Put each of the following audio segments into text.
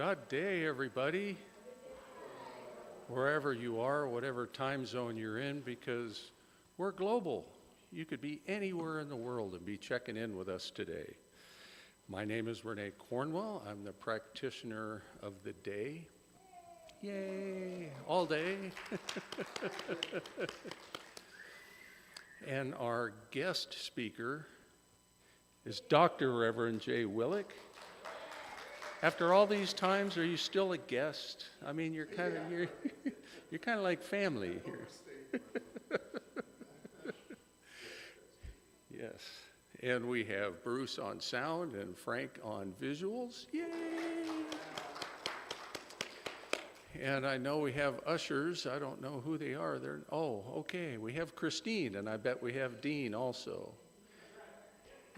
God day, everybody, wherever you are, whatever time zone you're in, because we're global. You could be anywhere in the world and be checking in with us today. My name is Renee Cornwell. I'm the practitioner of the day. Yay, all day. And our guest speaker is Dr. Reverend Jay Willick. After all these times, are you still a guest? I mean, you're kind of like family here. Yes. And we have Bruce on sound and Frank on visuals. Yay! And I know we have ushers. I don't know who they are. Okay. We have Christine, and I bet we have Dean also.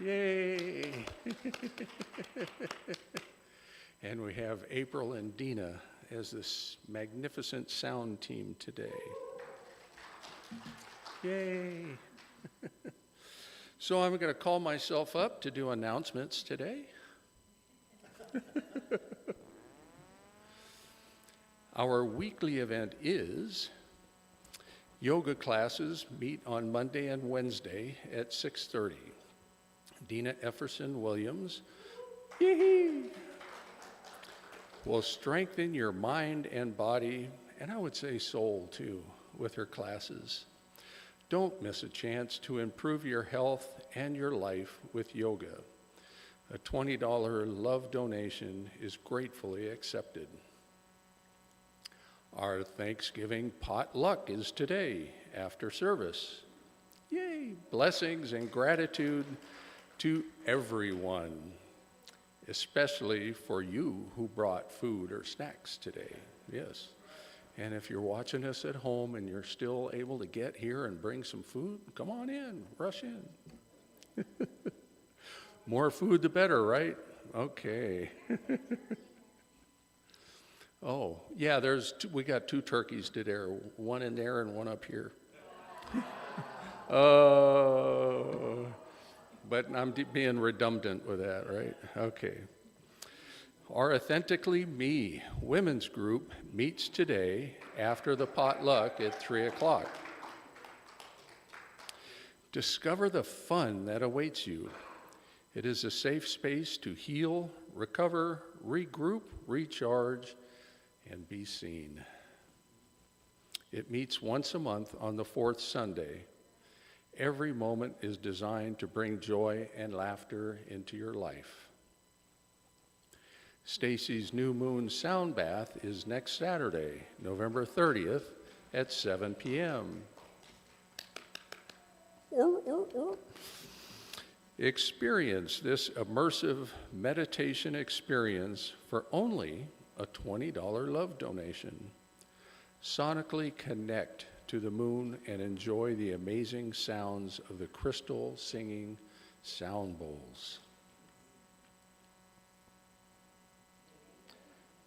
Yay! And we have April and Dina as this magnificent sound team today. Yay! So I'm going to call myself up to do announcements today. Our weekly event is yoga classes meet on Monday and Wednesday at 6:30. Dina Efferson Williams will strengthen your mind and body, and I would say soul too, with her classes. Don't miss a chance to improve your health and your life with yoga. A $20 love donation is gratefully accepted. Our Thanksgiving potluck is today after service. Yay! Blessings and gratitude to everyone, especially for you who brought food or snacks today. Yes. And if you're watching us at home and you're still able to get here and bring some food, come on in, rush in. More food the better, right? Okay. Oh, yeah, we got 2 turkeys today, one in there and one up here. But I'm being redundant with that, right? Okay. Our Authentically Me women's group meets today after the potluck at 3 o'clock. Discover the fun that awaits you. It is a safe space to heal, recover, regroup, recharge, and be seen. It meets once a month on the 4th Sunday. Every moment is designed to bring joy and laughter into your life. Stacy's New Moon Sound Bath is next Saturday, November 30th at 7 p.m. Experience this immersive meditation experience for only a $20 love donation. Sonically connect to the moon and enjoy the amazing sounds of the crystal singing sound bowls.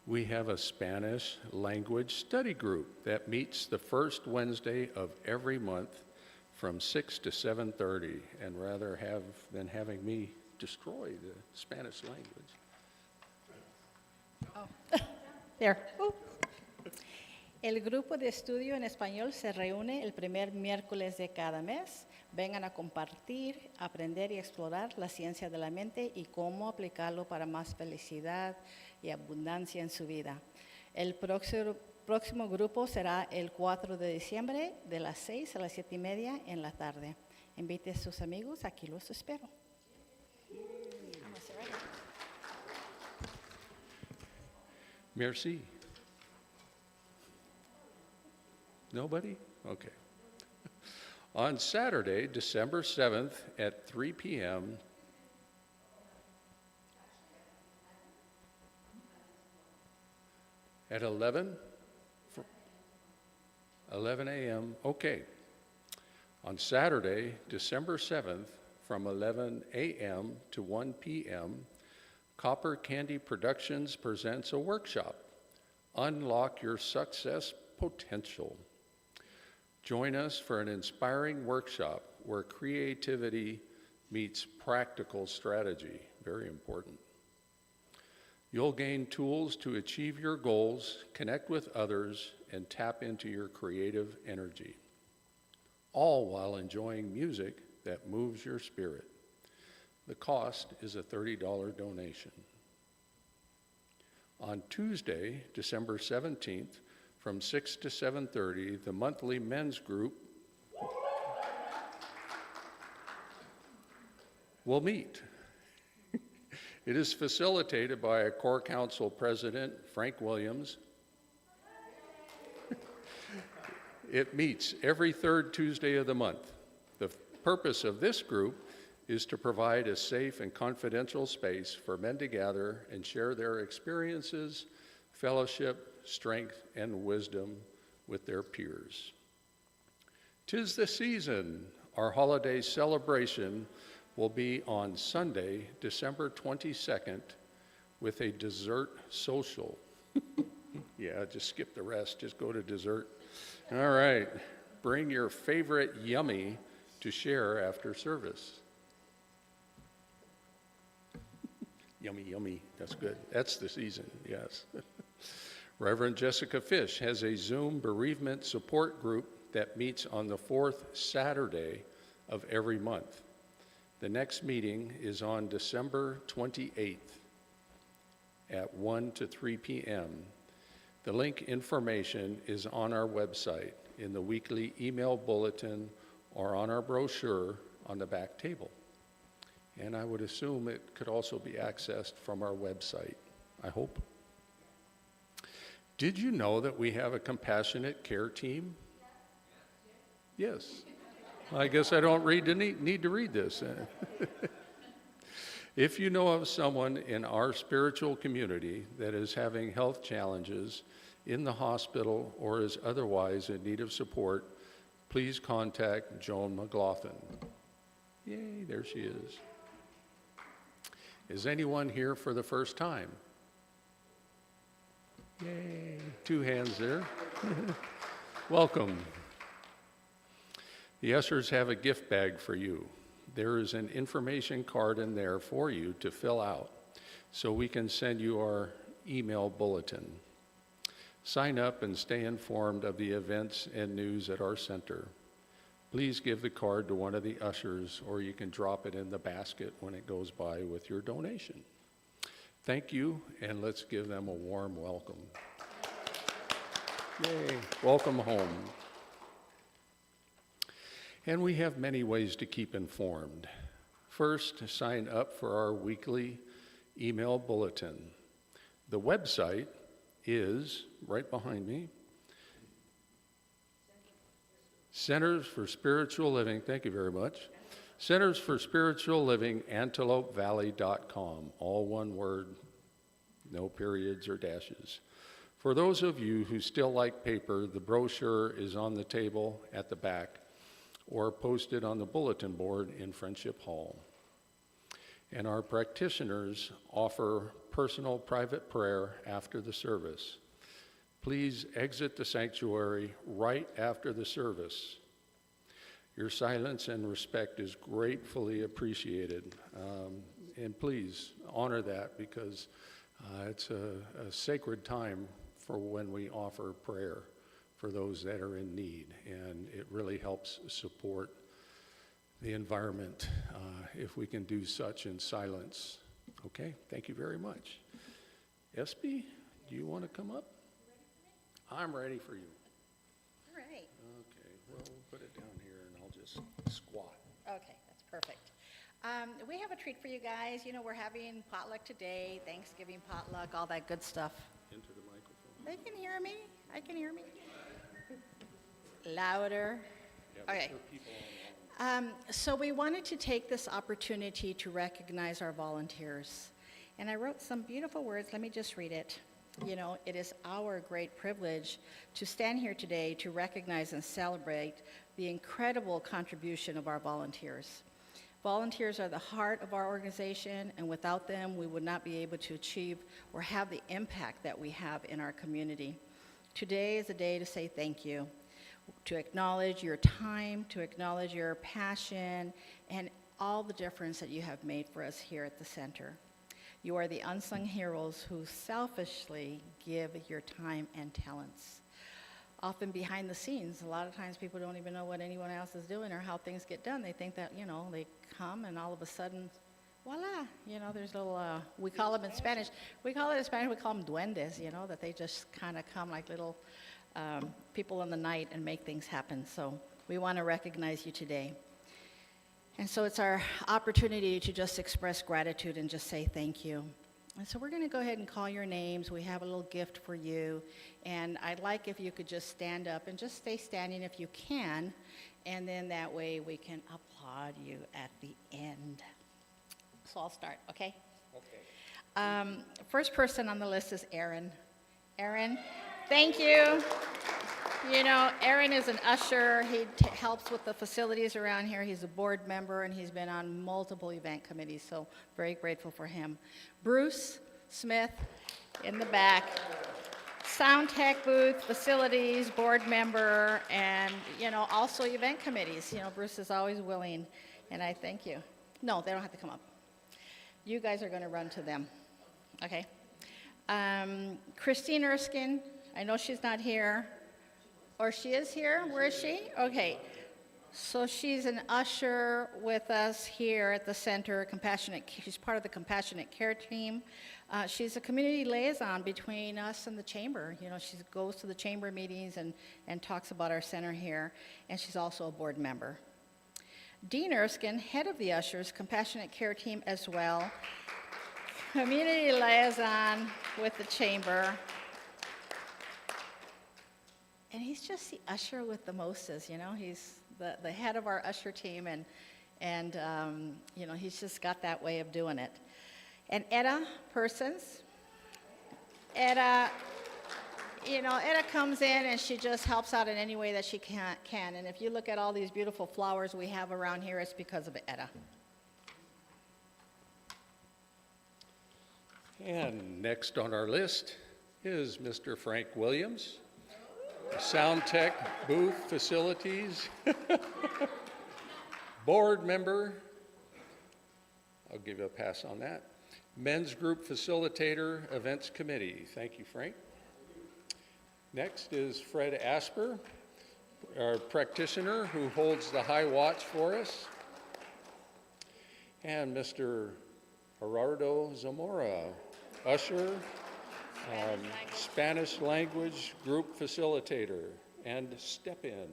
We have a Spanish language study group that meets the first Wednesday of every month from 6 to 7:30, and rather than having me destroy the Spanish language. Oh. There. El grupo de estudio en español se reúne el primer miércoles de cada mes. Vengan a compartir, aprender y explorar la ciencia de la mente y cómo aplicarlo para más felicidad y abundancia en su vida. El próximo grupo será el 4 de diciembre de las 6 a las 7:30 en la tarde. Invite a sus amigos, aquí los espero. Merci. Nobody? Okay. On Saturday, December 7th at 3 p.m., at 11 a.m., okay. On Saturday, December 7th, from 11 a.m. to 1 p.m., Copper Candy Productions presents a workshop, Unlock Your Success Potential. Join us for an inspiring workshop where creativity meets practical strategy, very important. You'll gain tools to achieve your goals, connect with others, and tap into your creative energy, all while enjoying music that moves your spirit. The cost is a $30 donation. On Tuesday, December 17th, from 6 to 7:30, the monthly men's group will meet. It is facilitated by a core council president, Frank Williams. It meets every third Tuesday of the month. The purpose of this group is to provide a safe and confidential space for men to gather and share their experiences, fellowship, strength, and wisdom with their peers. 'Tis the season. Our holiday celebration will be on Sunday, December 22nd, with a dessert social. Yeah, just skip the rest, just go to dessert. All right, bring your favorite yummy to share after service. Yummy, yummy, that's good. That's the season, yes. Reverend Jessica Fish has a Zoom bereavement support group that meets on the fourth Saturday of every month. The next meeting is on December 28th at 1 to 3 p.m. The link information is on our website, in the weekly email bulletin, or on our brochure on the back table. And I would assume it could also be accessed from our website, I hope. Did you know that we have a compassionate care team? Yes. I guess I don't need to read this. If you know of someone in our spiritual community that is having health challenges in the hospital or is otherwise in need of support, please contact Joan McLaughlin. Yay, there she is. Is anyone here for the first time? Yay, 2 hands there. Welcome. The ushers have a gift bag for you. There is an information card in there for you to fill out so we can send you our email bulletin. Sign up and stay informed of the events and news at our center. Please give the card to one of the ushers, or you can drop it in the basket when it goes by with your donation. Thank you, and let's give them a warm welcome. Yay, welcome home. And we have many ways to keep informed. First, sign up for our weekly email bulletin. The website is right behind me. Centers for Spiritual Living, thank you very much. Centers for Spiritual Living, AntelopeValley.com, all one word, no periods or dashes. For those of you who still like paper, the brochure is on the table at the back or posted on the bulletin board in Friendship Hall. And our practitioners offer personal private prayer after the service. Please exit the sanctuary right after the service. Your silence and respect is gratefully appreciated. And please honor that, because it's a sacred time for when we offer prayer for those that are in need. And it really helps support the environment if we can do such in silence. Okay, thank you very much. Espy, do you want to come up? I'm ready for you. All right. Okay, well, we'll put it down here and I'll just squat. Okay, that's perfect. We have a treat for you guys. You know, we're having potluck today, Thanksgiving potluck, all that good stuff. Into the microphone. They can hear me. I can hear me. Louder. Yeah, but Okay. for people online. So we wanted to take this opportunity to recognize our volunteers. And I wrote some beautiful words. Let me just read it. You know, it is our great privilege to stand here today to recognize and celebrate the incredible contribution of our volunteers. Volunteers are the heart of our organization, and without them, we would not be able to achieve or have the impact that we have in our community. Today is a day to say thank you, to acknowledge your time, to acknowledge your passion, and all the difference that you have made for us here at the center. You are the unsung heroes who selfishly give your time and talents. Often behind the scenes, a lot of times people don't even know what anyone else is doing or how things get done. They think that, they come and all of a sudden, voila, there's little, we call them in Spanish, we call them duendes, that they just kind of come like little people in the night and make things happen. So we want to recognize you today. And so it's our opportunity to just express gratitude and just say thank you. And so we're going to go ahead and call your names. We have a little gift for you. And I'd like if you could just stand up and just stay standing if you can. And then that way we can applaud you at the end. So I'll start, okay? Okay. First person on the list is Aaron. Aaron, thank you. Aaron is an usher. He helps with the facilities around here. He's a board member, and he's been on multiple event committees, so very grateful for him. Bruce Smith in the back. Sound tech booth, facilities, board member, and, also event committees. Bruce is always willing, and I thank you. No, they don't have to come up. You guys are going to run to them, okay? Christine Erskine, I know she's not here. Or she is here? Where is she? Okay. So she's an usher with us here at the center, she's part of the Compassionate Care team. She's a community liaison between us and the chamber. She goes to the chamber meetings and talks about our center here, and she's also a board member. Dean Erskine, head of the ushers, Compassionate Care team as well, community liaison with the chamber. And he's just the usher with the mostest, He's the head of our usher team, and he's just got that way of doing it. And Etta Persons, Etta comes in and she just helps out in any way that she can. And if you look at all these beautiful flowers we have around here, it's because of Etta. And next on our list is Mr. Frank Williams. Sound tech, booth, facilities, board member, I'll give you a pass on that. Men's group facilitator, events committee. Thank you, Frank. Next is Fred Asper, our practitioner who holds the high watch for us. And Mr. Gerardo Zamora, usher, Spanish language group facilitator, and step in.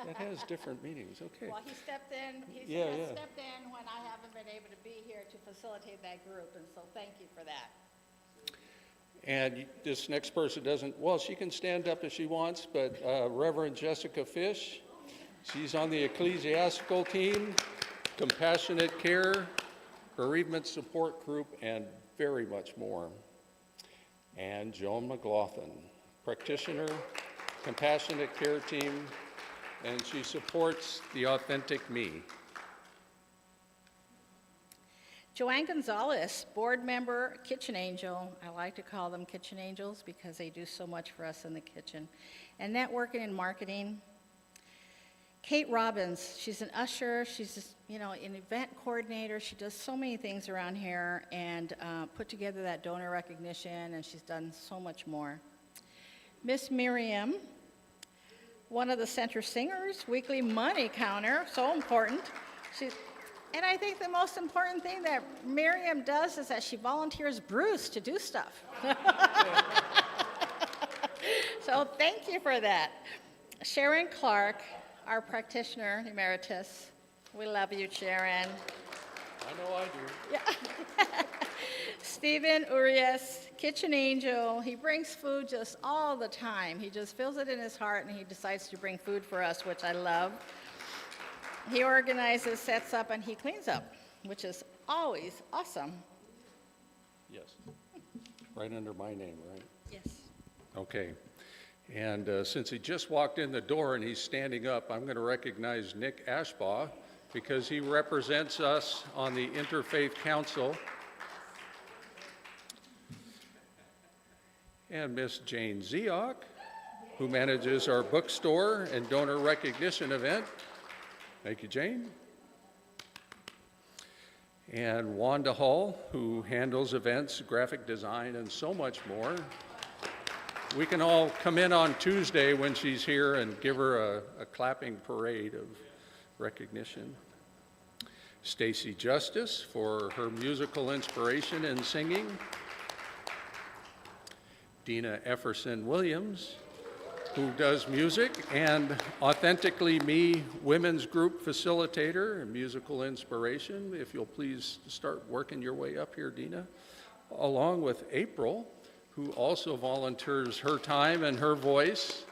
That has different meanings, okay. Well, he stepped in, stepped in when I haven't been able to be here to facilitate that group, and so thank you for that. And this next person she can stand up if she wants, but Reverend Jessica Fish, she's on the ecclesiastical team, Compassionate Care, bereavement support group, and very much more. And Joan McLaughlin, practitioner, Compassionate Care team, and she supports the Authentic Me. Joanne Gonzalez, board member, kitchen angel. I like to call them kitchen angels because they do so much for us in the kitchen. And networking and marketing. Kate Robbins, she's an usher, she's an event coordinator. She does so many things around here and put together that donor recognition, and she's done so much more. Miss Miriam, one of the center singers, weekly money counter, so important. And I think the most important thing that Miriam does is that she volunteers Bruce to do stuff. So thank you for that. Sharon Clark, our practitioner emeritus. We love you, Sharon. I know I do. Yeah. Stephen Urias, kitchen angel. He brings food just all the time. He just feels it in his heart, and he decides to bring food for us, which I love. He organizes, sets up, and he cleans up, which is always awesome. Yes. Right under my name, right? Yes. Okay. And since he just walked in the door and he's standing up, I'm going to recognize Nick Ashbaugh because he represents us on the Interfaith Council. And Miss Jane Zioch, who manages our bookstore and donor recognition event. Thank you, Jane. and Wanda Hall, who handles events, graphic design, and so much more. We can all come in on Tuesday when she's here and give her a clapping parade of recognition. Stacy Justice for her musical inspiration and singing. Dina Efferson Williams, who does music, and Authentically Me Women's Group Facilitator and musical inspiration. If you'll please start working your way up here, Dina. Along with April, who also volunteers her time and her voice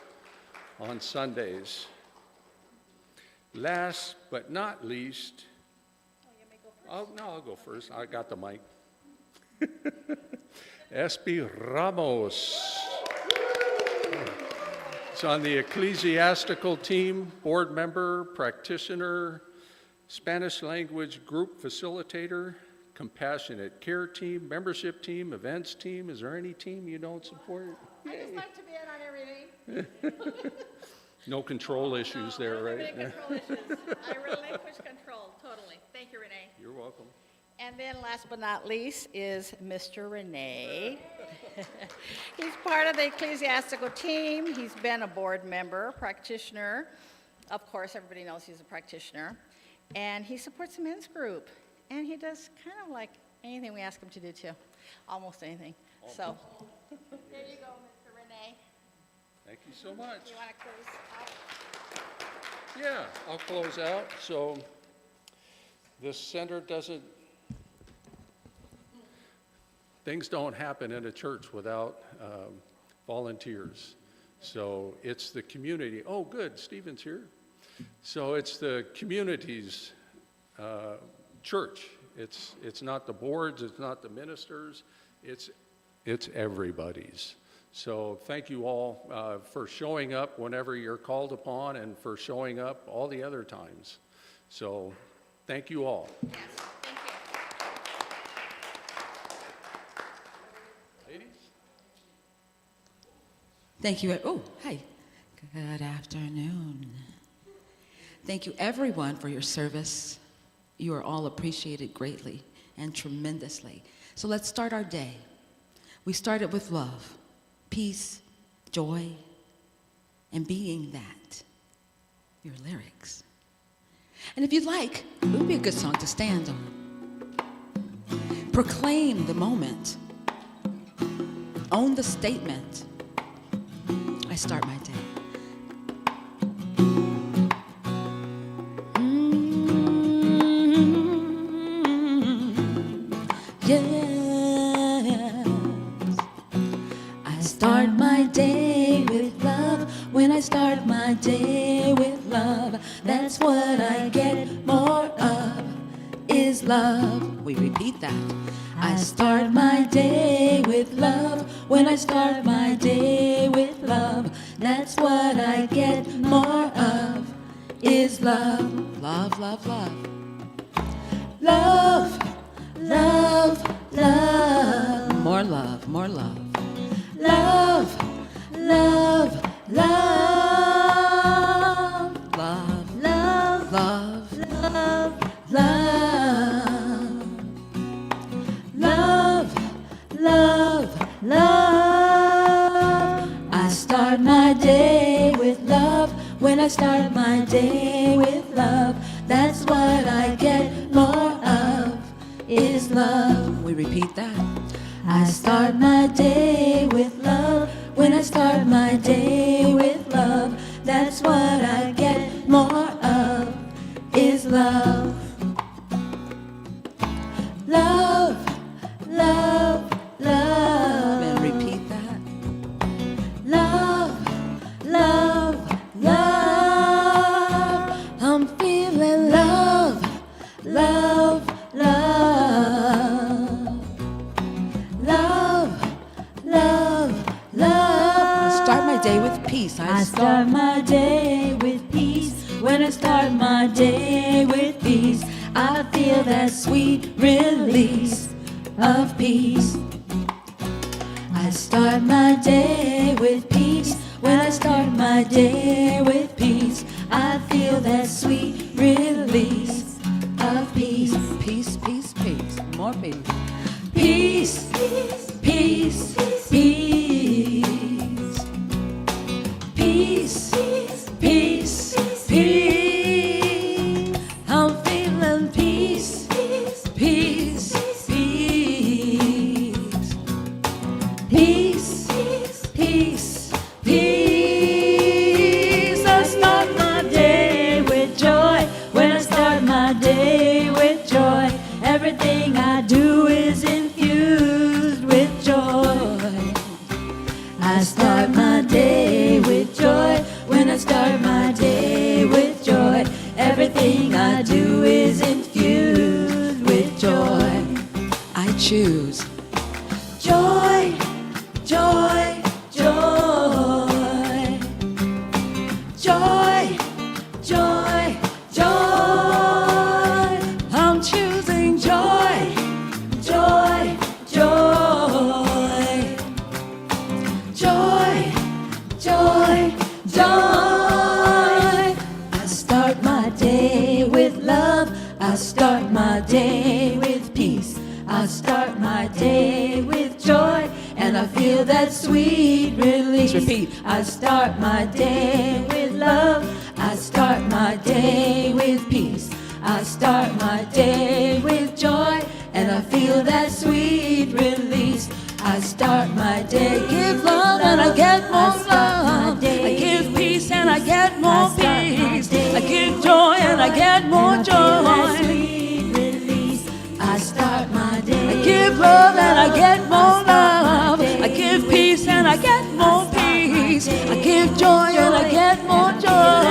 on Sundays. Last but not least, I'll go first. I got the mic. Espi Ramos. He's on the ecclesiastical team, board member, practitioner, Spanish language group facilitator, compassionate care team, membership team, events team. Is there any team you don't support? I just like to be in on everything. No control issues there, right? Big control issues. I relinquish control, totally. Thank you, Renee. You're welcome. And then last but not least is Mr. Renee. He's part of the ecclesiastical team. He's been a board member, practitioner. Of course, everybody knows he's a practitioner. And he supports the men's group. And he does kind of like anything we ask him to do too. Almost anything. So, there you go, Mr. Renee. Thank you so much. You want to close out? Yeah, I'll close out. So this center things don't happen in a church without volunteers. So it's the community. Oh, good, Stephen's here. So it's the community's church. It's not the boards, it's not the ministers, it's everybody's. So thank you all for showing up whenever you're called upon and for showing up all the other times. So thank you all. Yes, thank you. Ladies? Thank you. Oh, hi. Good afternoon. Thank you, everyone, for your service. You are all appreciated greatly and tremendously. So let's start our day. We started with love, peace, joy, and being that. Your lyrics. And if you'd like, it would be a good song to stand on. Proclaim the moment. Own the statement. I start my day. Yes. I start my day with love. When I start my day with love, that's what I get more of, is love. We repeat that. I start my day with love. When I start my day with love, that's what I get more of, is love. Love, love, love. Love, love, love. More love, more love. Love, love, love. Love, love, love, love, love. Love, love, love. I start my day with love. When I start my day with love, that's what I get more of, is love. We repeat that. I start my day with love. When I start my day with love, that's what I get more of, is love. Love, love, love. And repeat that. Love, love, love. I'm feeling love, love, love. Love, love, love. I start my day with peace. I start my day with peace. When I start my day with peace, I feel that sweet release of peace. I start my day with peace. When I start my day with peace, I feel that sweet release of peace. Peace, peace, peace. more peace. Peace, peace, peace. Peace, peace, peace. I'm feeling peace, peace, peace. Peace, peace, peace. I start my day with joy. When I start my day with joy, everything I do is infused with joy. I start my day with joy. When I start my day with joy, everything I do is infused with joy. I choose joy, joy, joy. Joy, joy, joy. I'm choosing joy, joy, joy. Joy, joy, joy. I start my day with love. I start my day with peace. I start my day with joy, and I feel that sweet release. Repeat. I start my day with love. I start my day with peace. I start my day with joy, and I feel that sweet release. I start my day, give love and I get more love. I give peace and I get more peace. I give joy and I get more joy. I start my day. I give love and I get more love. I give peace and I get more peace. I give joy and I get more joy.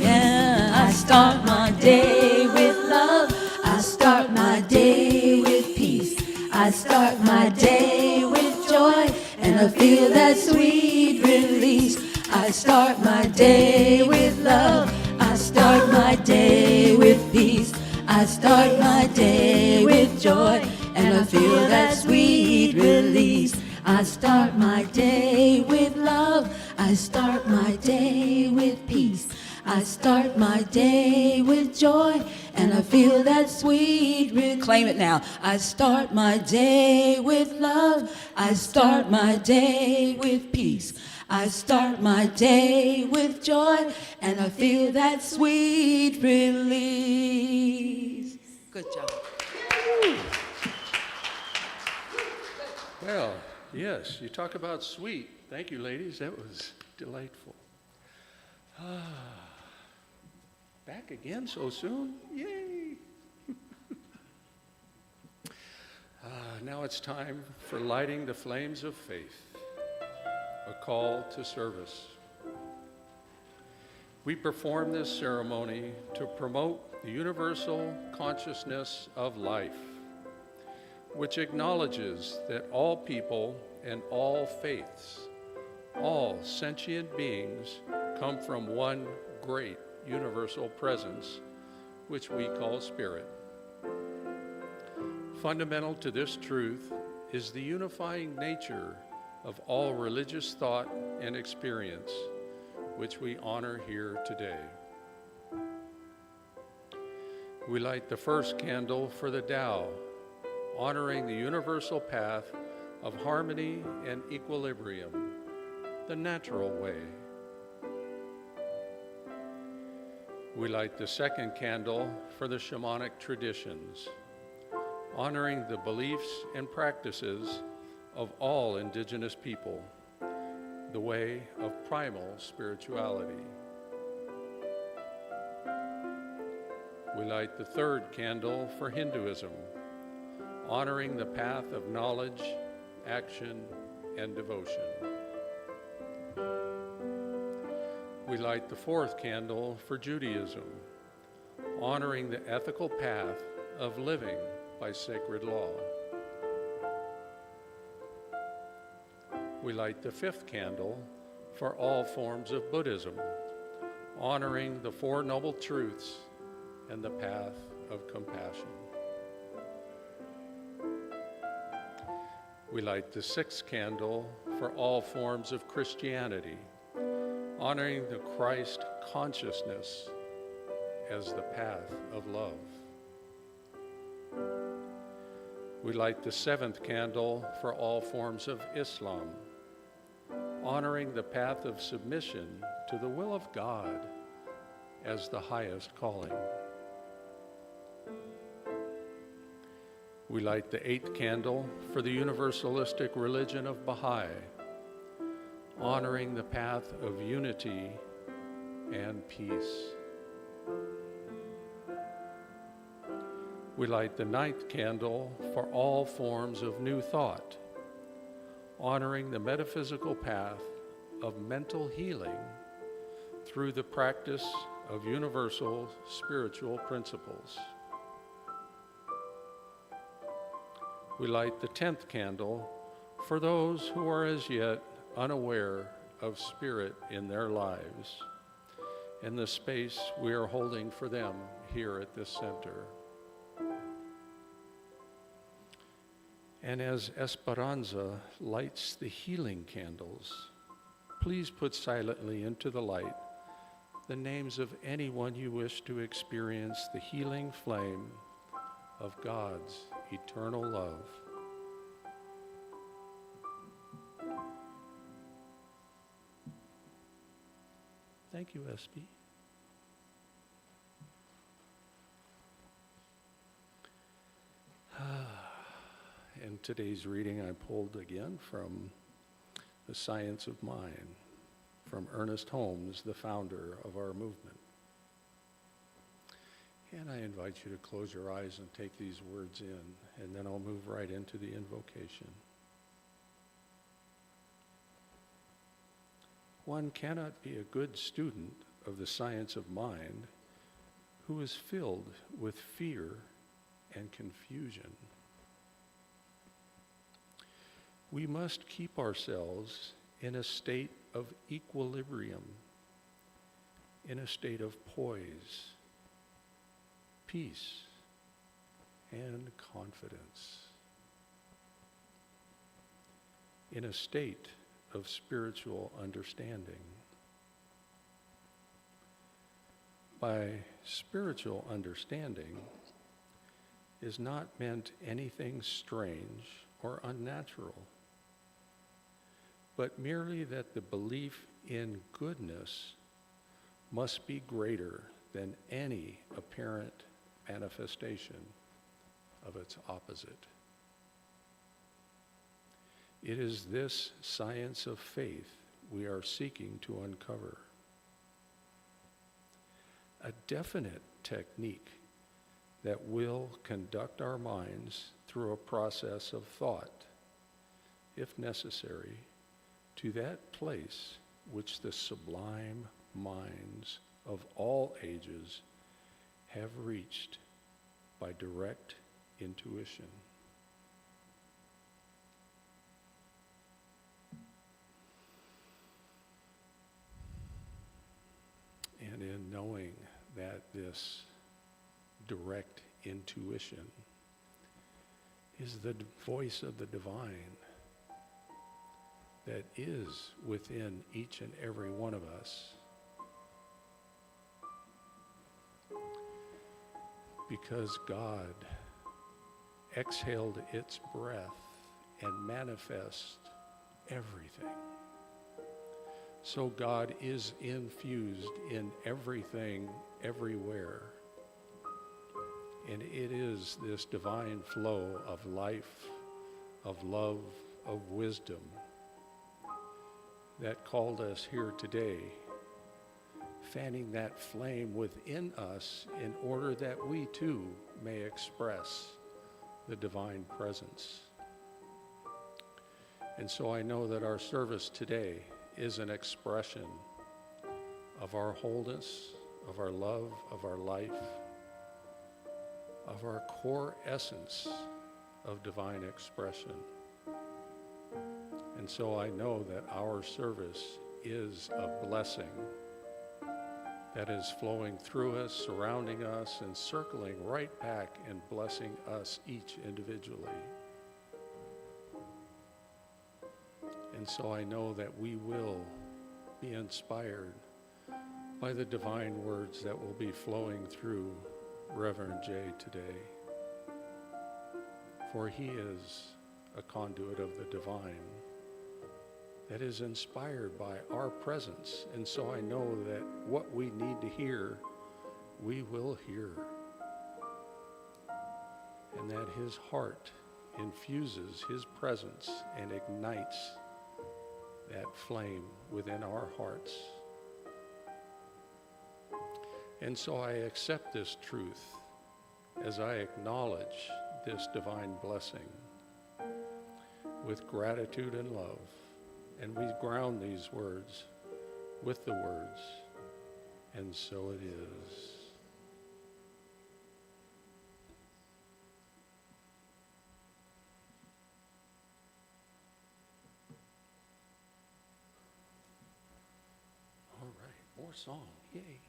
Yeah, I start my day with love. I start my day with peace. I start my day with joy, and I feel that sweet release. I start my day with love. I start my day with peace. I start my day with joy, and I feel that sweet release. I start my day with love. I start my day with peace. I start my day with joy, and I feel that sweet claim it now. I start my day with love. I start my day with peace. I start my day with joy, and I feel that sweet release. Good job. Well, yes, you talk about sweet. Thank you, ladies. That was delightful. Back again so soon? Yay! Now it's time for lighting the flames of faith, a call to service. We perform this ceremony to promote the universal consciousness of life, which acknowledges that all people and all faiths, all sentient beings, come from one great universal presence, which we call spirit. Fundamental to this truth is the unifying nature of all religious thought and experience, which we honor here today. We light the first candle for the Tao, honoring the universal path of harmony and equilibrium, the natural way. We light the second candle for the shamanic traditions, honoring the beliefs and practices of all indigenous people, the way of primal spirituality. We light the third candle for Hinduism, honoring the path of knowledge, action, and devotion. We light the fourth candle for Judaism, honoring the ethical path of living by sacred law. We light the fifth candle for all forms of Buddhism, honoring the Four Noble Truths and the path of compassion. We light the sixth candle for all forms of Christianity, honoring the Christ consciousness as the path of love. We light the seventh candle for all forms of Islam, honoring the path of submission to the will of God as the highest calling. We light the eighth candle for the universalistic religion of Baha'i, honoring the path of unity and peace. We light the ninth candle for all forms of new thought, honoring the metaphysical path of mental healing through the practice of universal spiritual principles. We light the 10th candle for those who are as yet unaware of spirit in their lives and the space we are holding for them here at this center. And as Esperanza lights the healing candles, please put silently into the light the names of anyone you wish to experience the healing flame of God's eternal love. Thank you, Espy. In today's reading, I pulled again from The Science of Mind, from Ernest Holmes, the founder of our movement. And I invite you to close your eyes and take these words in, and then I'll move right into the invocation. One cannot be a good student of the science of mind who is filled with fear and confusion. We must keep ourselves in a state of equilibrium, in a state of poise, peace, and confidence, in a state of spiritual understanding. By spiritual understanding is not meant anything strange or unnatural, but merely that the belief in goodness must be greater than any apparent manifestation of its opposite. It is this science of faith we are seeking to uncover. A definite technique that will conduct our minds through a process of thought, if necessary, to that place which the sublime minds of all ages have reached by direct intuition. And in knowing that this direct intuition is the voice of the divine that is within each and every one of us, because God exhaled its breath and manifest everything. So God is infused in everything, everywhere. And it is this divine flow of life, of love, of wisdom that called us here today, fanning that flame within us in order that we too may express the divine presence. And so I know that our service today is an expression of our wholeness, of our love, of our life, of our core essence of divine expression. And so I know that our service is a blessing that is flowing through us, surrounding us, and circling right back and blessing us each individually. And so I know that we will be inspired by the divine words that will be flowing through Reverend Jay today. for he is a conduit of the divine that is inspired by our presence. And so I know that what we need to hear, we will hear. And that his heart infuses his presence and ignites that flame within our hearts. And so I accept this truth as I acknowledge this divine blessing with gratitude and love. And we ground these words with the words, and so it is. All right, more song, yay.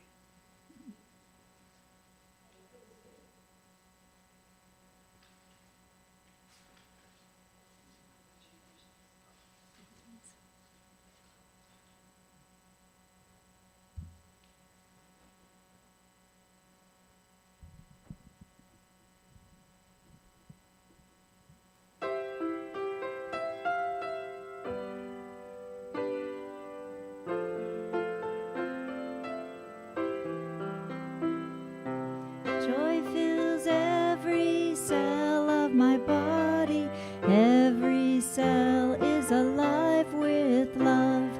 Joy fills every cell of my body. Every cell is alive with love.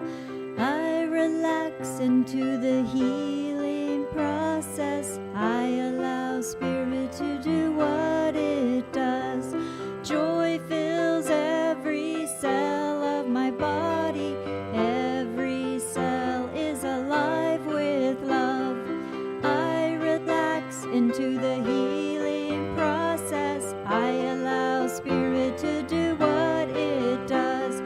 I relax into the healing process. I allow Spirit to do what it does. Joy fills every cell of my body. Every cell is alive with love. I relax into the healing process. I allow Spirit to do what it does.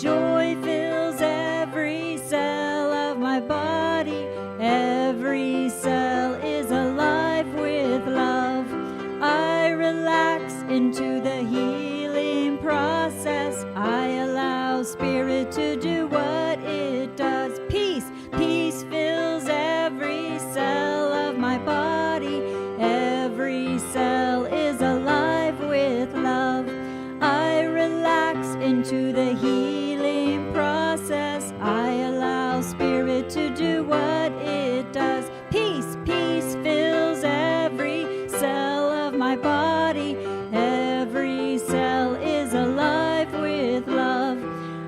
Joy fills every cell of my body. Every cell is alive with love. I relax into the healing process. I allow Spirit to do what it does. Peace, peace fills every cell of my body. Every cell is alive with love. I relax into the healing process. I allow Spirit to do what it does. Peace, peace fills every cell of my body. Every cell is alive with love.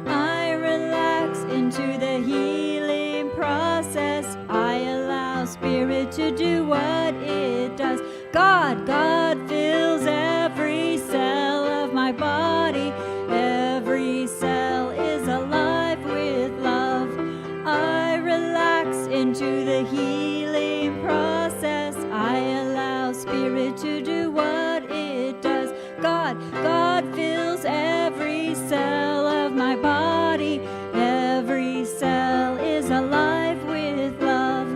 I relax into the healing process. I allow Spirit to do what it does. God fills every cell of my body. Every cell is alive with love. I relax into the healing process. I allow Spirit to do what it does. God fills every cell of my body. Every cell is alive with love.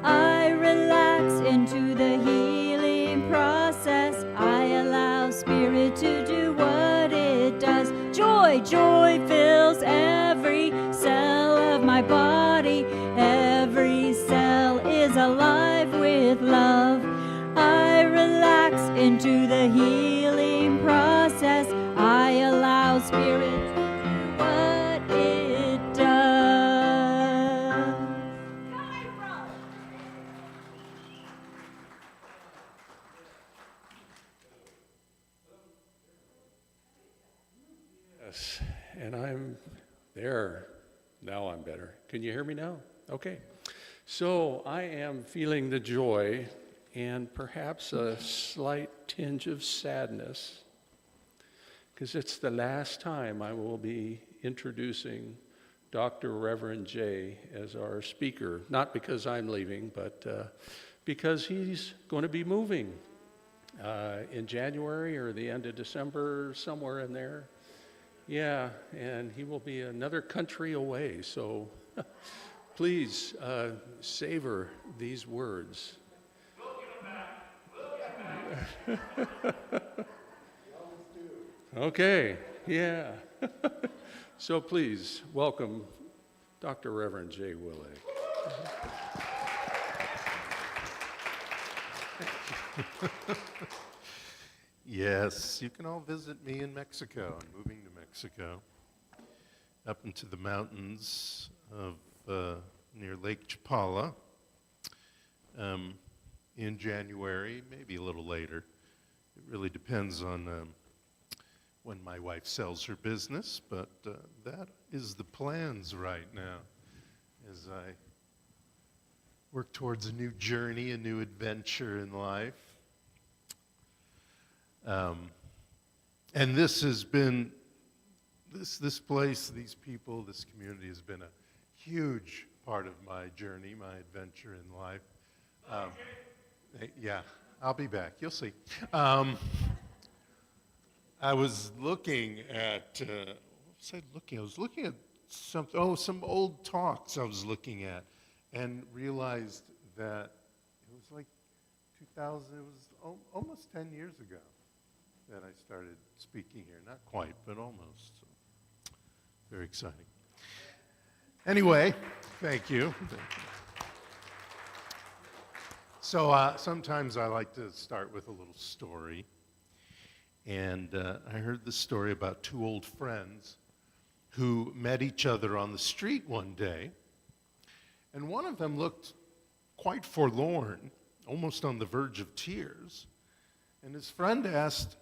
I relax into the healing process. I allow Spirit to do what it does. Joy fills every cell of my body. Every cell is alive with love. I relax into the healing process. I allow Spirit to do what it does. Yes, and I'm there. Now I'm better. Can you hear me now? Okay. So I am feeling the joy and perhaps a slight tinge of sadness because it's the last time I will be introducing Dr. Reverend J as our speaker, not because I'm leaving, but because he's going to be moving in January or the end of December, somewhere in there. Yeah, and he will be another country away, so please savor these words. Okay, yeah. So please welcome Dr. Reverend J. Willig. Yes, you can all visit me in Mexico. I'm moving to Mexico, up into the mountains of near Lake Chapala in January, maybe a little later. It really depends on when my wife sells her business, but that is the plans right now as I work towards a new journey, a new adventure in life. And this has been, this place, these people, this community has been a huge part of my journey, my adventure in life. Yeah, I'll be back. You'll see. I was looking at, what was I looking? I was looking at some old talks I was looking at and realized that it was like 2000, it was almost 10 years ago that I started speaking here. Not quite, but almost. So, very exciting. Anyway, thank you. So sometimes I like to start with a little story. And I heard the story about two old friends who met each other on the street one day. And one of them looked quite forlorn, almost on the verge of tears. And his friend asked,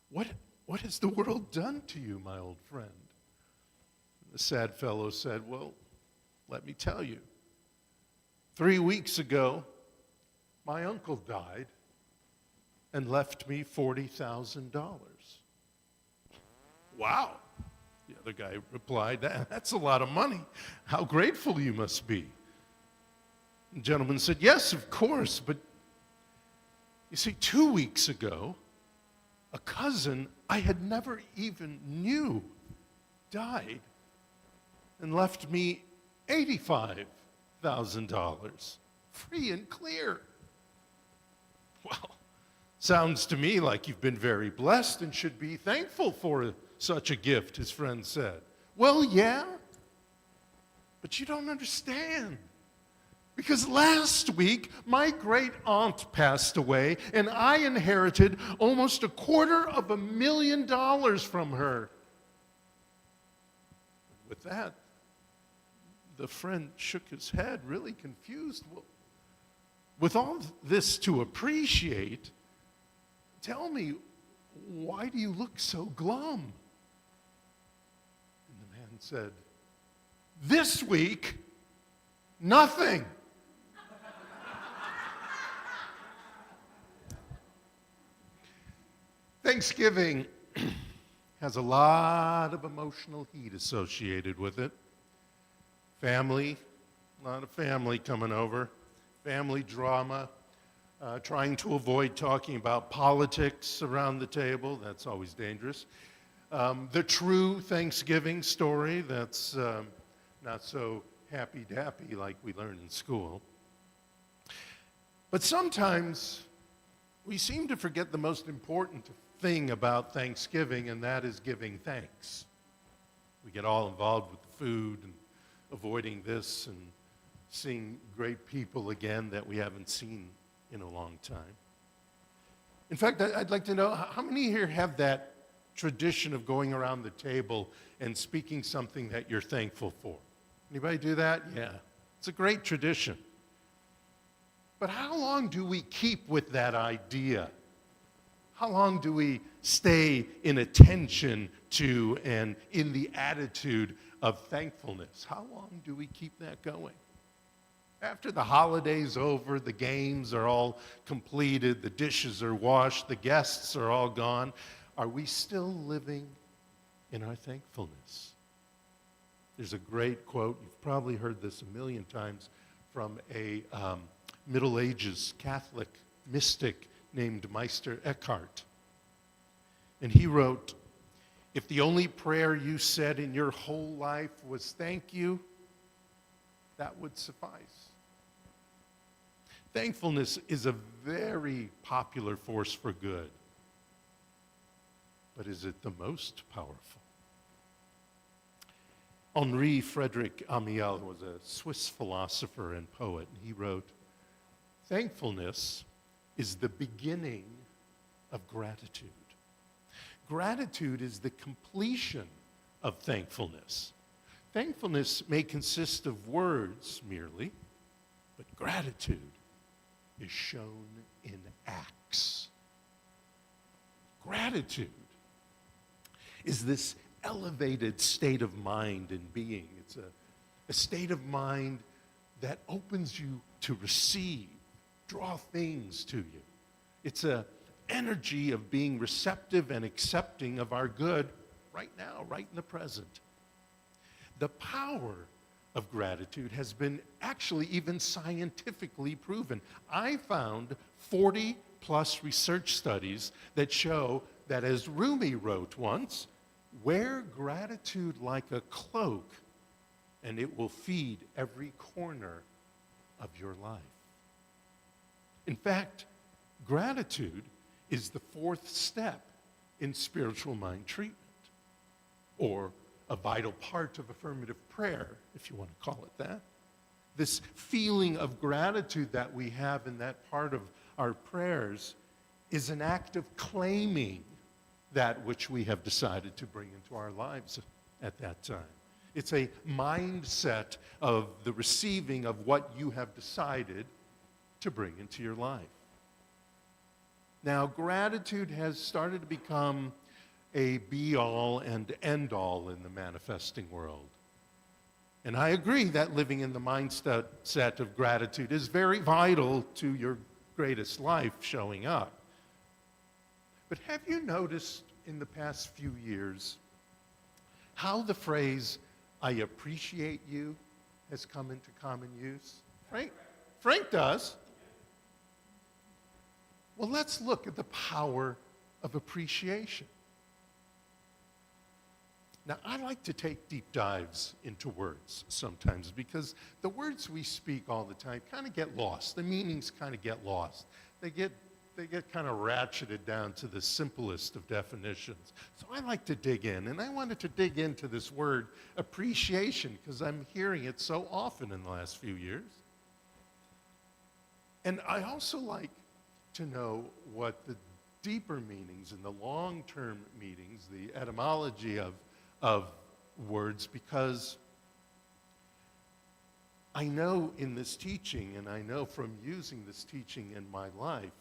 what has the world done to you, my old friend? And the sad fellow said, well, let me tell you. 3 weeks ago, my uncle died and left me $40,000. Wow. The other guy replied, that's a lot of money. How grateful you must be. The gentleman said, yes, of course, but you see, 2 weeks ago, a cousin I had never even knew died and left me $85,000, free and clear. Well, sounds to me like you've been very blessed and should be thankful for such a gift, his friend said. Well, yeah, but you don't understand. Because last week, my great aunt passed away, and I inherited almost $250,000 from her. With that, the friend shook his head, really confused. Well, with all this to appreciate, tell me, why do you look so glum? And the man said, this week, nothing. Thanksgiving has a lot of emotional heat associated with it. Family, a lot of family coming over, family drama, trying to avoid talking about politics around the table. That's always dangerous. The true Thanksgiving story that's not so happy-dappy like we learn in school. But sometimes we seem to forget the most important thing about Thanksgiving, and that is giving thanks. We get all involved with the food and avoiding this and seeing great people again that we haven't seen in a long time. In fact, I'd like to know, how many here have that tradition of going around the table and speaking something that you're thankful for? Anybody do that? Yeah. It's a great tradition. But how long do we keep with that idea? How long do we stay in attention to and in the attitude of thankfulness? How long do we keep that going? After the holiday's over, the games are all completed, the dishes are washed, the guests are all gone, are we still living in our thankfulness? There's a great quote, you've probably heard this a million times, from a Middle Ages Catholic mystic named Meister Eckhart. And he wrote, if the only prayer you said in your whole life was thank you, that would suffice. Thankfulness is a very popular force for good. But is it the most powerful? Henri Frédéric Amiel was a Swiss philosopher and poet. He wrote, thankfulness is the beginning of gratitude. Gratitude is the completion of thankfulness. Thankfulness may consist of words merely, but gratitude is shown in acts. Gratitude is this elevated state of mind and being. It's a state of mind that opens you to receive, draw things to you. It's an energy of being receptive and accepting of our good right now, right in the present. The power of gratitude has been actually even scientifically proven. I found 40 plus research studies that show that, as Rumi wrote once, wear gratitude like a cloak and it will feed every corner of your life. In fact, gratitude is the fourth step in spiritual mind treatment, or a vital part of affirmative prayer, if you want to call it that. This feeling of gratitude that we have in that part of our prayers is an act of claiming that which we have decided to bring into our lives at that time. It's a mindset of the receiving of what you have decided to bring into your life. Now, gratitude has started to become a be-all and end-all in the manifesting world. And I agree that living in the mindset of gratitude is very vital to your greatest life showing up. But have you noticed in the past few years how the phrase, "I appreciate you," has come into common use? Frank does. Well, let's look at the power of appreciation. Now, I like to take deep dives into words sometimes because the words we speak all the time kind of get lost. The meanings kind of get lost. They get kind of ratcheted down to the simplest of definitions. So I like to dig in, and I wanted to dig into this word appreciation because I'm hearing it so often in the last few years. And I also like to know what the deeper meanings and the long-term meanings, the etymology of words, because I know in this teaching, and I know from using this teaching in my life,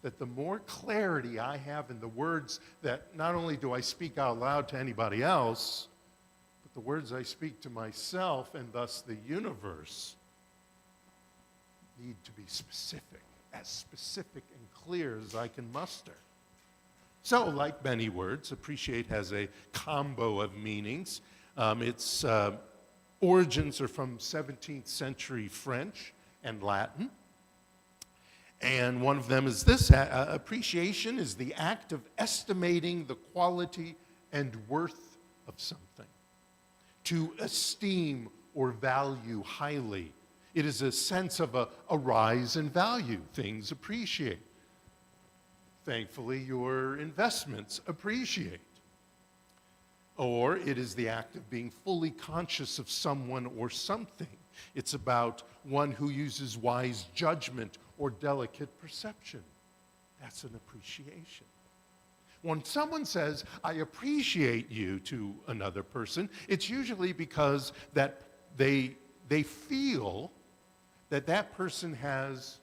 that the more clarity I have in the words that not only do I speak out loud to anybody else, but the words I speak to myself and thus the universe need to be specific, as specific and clear as I can muster. So, like many words, appreciate has a combo of meanings. Its origins are from 17th century French and Latin. And one of them is this: appreciation is the act of estimating the quality and worth of something. To esteem or value highly. It is a sense of a rise in value. Things appreciate. Thankfully, your investments appreciate. Or it is the act of being fully conscious of someone or something. It's about one who uses wise judgment or delicate perception. That's an appreciation. When someone says, "I appreciate you," to another person, it's usually because that they feel that that person has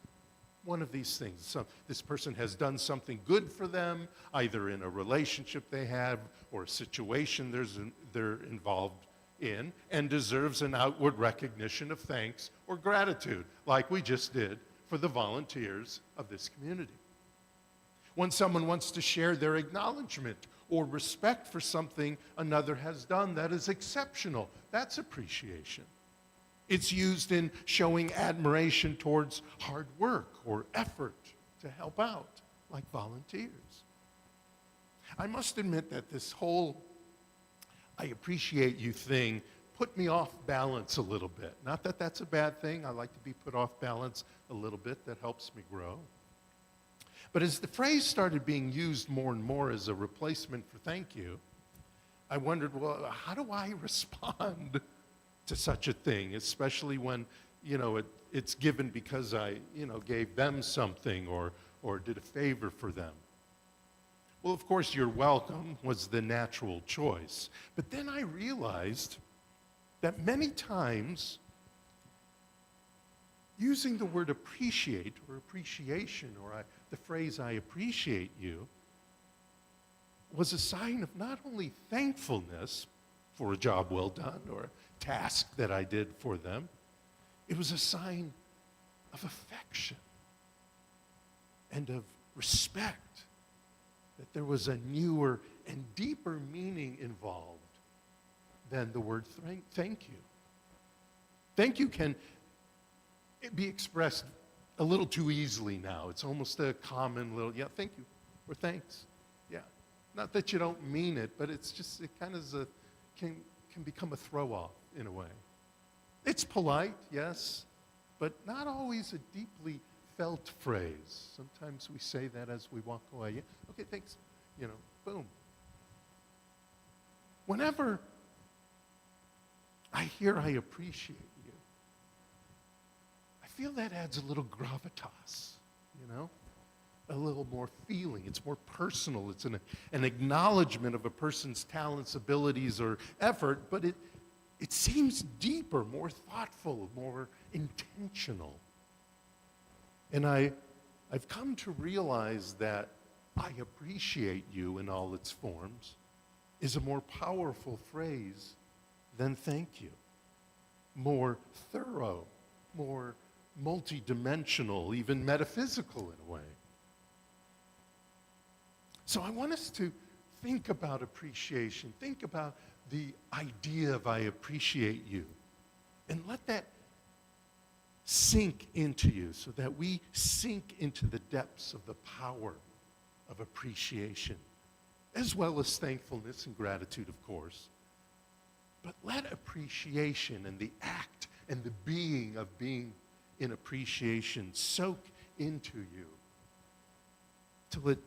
one of these things. So this person has done something good for them, either in a relationship they have or a situation they're involved in, and deserves an outward recognition of thanks or gratitude, like we just did for the volunteers of this community. When someone wants to share their acknowledgement or respect for something another has done that is exceptional, that's appreciation. It's used in showing admiration towards hard work or effort to help out, like volunteers. I must admit that this whole "I appreciate you" thing put me off balance a little bit. Not that that's a bad thing. I like to be put off balance a little bit. That helps me grow. But as the phrase started being used more and more as a replacement for thank you, I wondered, well, how do I respond to such a thing, especially when, it's given because I, gave them something or did a favor for them? Well, of course, you're welcome was the natural choice. But then I realized that many times using the word appreciate or appreciation or the phrase I appreciate you was a sign of not only thankfulness for a job well done or a task that I did for them, it was a sign of affection and of respect, that there was a newer and deeper meaning involved than the word thank you. Thank you can be expressed a little too easily now. It's almost a common little, yeah, thank you, or thanks. Yeah. Not that you don't mean it, but it's just, it kind of can become a throw-off in a way. It's polite, yes, but not always a deeply felt phrase. Sometimes we say that as we walk away. Yeah, okay, thanks. You know, boom. Whenever I hear I appreciate you, I feel that adds a little gravitas, you know? A little more feeling. It's more personal. It's an acknowledgement of a person's talents, abilities, or effort, but it seems deeper, more thoughtful, more intentional. And I've come to realize that I appreciate you in all its forms is a more powerful phrase than thank you. More thorough, more multidimensional, even metaphysical in a way. So I want us to think about appreciation, think about the idea of I appreciate you, and let that sink into you so that we sink into the depths of the power of appreciation, as well as thankfulness and gratitude, of course. But let appreciation and the act and the being of being in appreciation soak into you till it